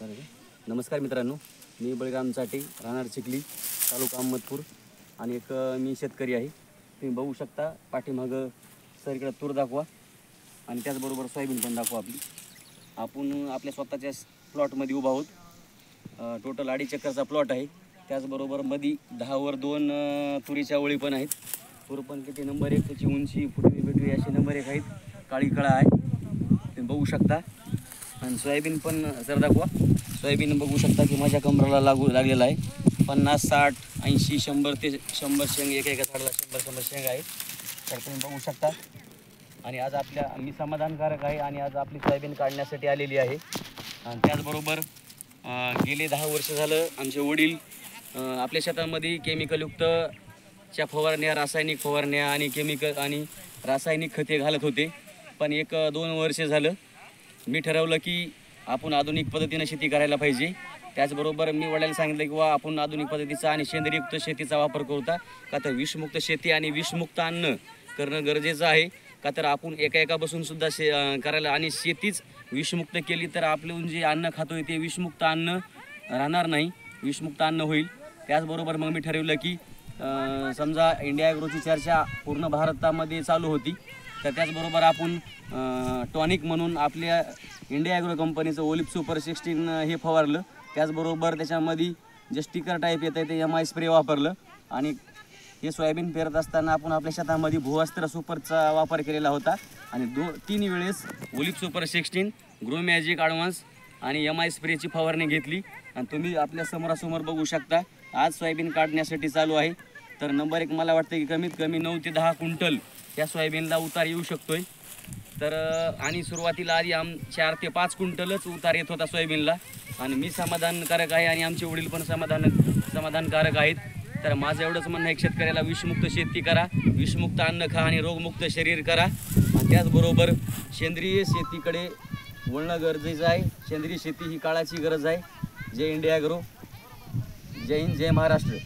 नमस्कार मित्रांनो, मी बळीराम चाटे, राहणार चिखली, तालुका अहमदपूर आणि एक मी शेतकरी आहे। तुम्ही बघू शकता पाठीमागं सरीकडे तूर दाखवा आणि त्याचबरोबर सोयाबीन पण दाखवा। आपण आपल्या स्वतःच्या प्लॉटमध्ये उभा आहोत। टोटल 2.5 एकरचा प्लॉट आहे। त्याचबरोबर मध्ये 10 वर 2 तुरीच्या ओळी पण आहेत। तूर पण किती नंबर 1 त्याची उंची फुटवी बिटवी अशी नंबर 1 आहेत। काळी कळा आहे, तुम्ही बघू शकता। आणि सोयाबीन पण जर दाखवा, सोयाबीन बघू शकता की माझ्या कमराला लागलेला आहे। 50, 60, 80, 100 ते 100 शेंग एका झाडाला 100 शेंग आहे, तर तुम्ही बघू शकता। आणि आज मी समाधानकारक आहे आणि आज आपली सोयाबीन काढण्यासाठी आलेली आहे। आणि त्याचबरोबर गेले 10 वर्ष झालं आमचे वडील आपल्या शेतामध्ये केमिकलयुक्तच्या फवारण्या, रासायनिक फवारण्या आणि केमिकल आणि रासायनिक खते घालत होते। पण 1-2 वर्ष झालं मी ठरवलं की आपण आधुनिक पद्धतीने शेती करायला पाहिजे। त्याचबरोबर मी वडिलांना सांगितलं की आपण आधुनिक पद्धतीचा आणि सेंद्रिययुक्त शेतीचा वापर करूता, का तर विषमुक्त शेती आणि विषमुक्त अन्न करणं गरजेचं आहे। का तर आपण एका बसून सुद्धा करायला आणि शेतीच विषमुक्त केली तर आपलं जे अन्न खातोय ते विषमुक्त अन्न राहणार नाही, विषमुक्त अन्न होईल। त्याचबरोबर मग मी ठरवलं की समजा इंडिया ॲग्रोची चर्चा पूर्ण भारतामध्ये चालू होती, तर त्याचबरोबर आपण टॉनिक म्हणून आपल्या इंडिया ॲग्रो कंपनीचं ओलिप सुपर 16 हे फवारलं। त्याचबरोबर त्याच्यामध्ये जे स्टिकर टाईप येतं ते MI स्प्रे वापरलं। आणि हे सोयाबीन पेरत असताना आपण आपल्या शेतामध्ये भूअस्त्र सुपरचा वापर केलेला होता आणि 3 वेळेस ओलिप सुपर 16, ग्रो मॅजिक ॲडव्हान्स आणि MI स्प्रेची फवारणी घेतली। आणि तुम्ही आपल्या समोरासमोर बघू शकता आज सोयाबीन काढण्यासाठी चालू आहे। तर नंबर 1 मला वाटतं की कमीत कमी 9 ते 10 क्विंटल त्या सोयाबीनला उतार येऊ शकतोय। तर आणि सुरुवातीला आधी 4 ते 5 क्विंटलच उतार येत होता सोयाबीनला। आणि मी समाधानकारक आहे आणि आमचे वडील पण समाधानकारक आहेत। तर माझं एवढंच म्हणणं आहे, शेतकऱ्याला विषमुक्त शेती करा, विषमुक्त अन्न खा आणि रोगमुक्त शरीर करा। आणि त्याचबरोबर सेंद्रिय शेतीकडे वळणं गरजेचं आहे। सेंद्रिय शेती ही काळाची गरज आहे। जय इंडिया ॲग्रो, जय हिंद, जय महाराष्ट्र।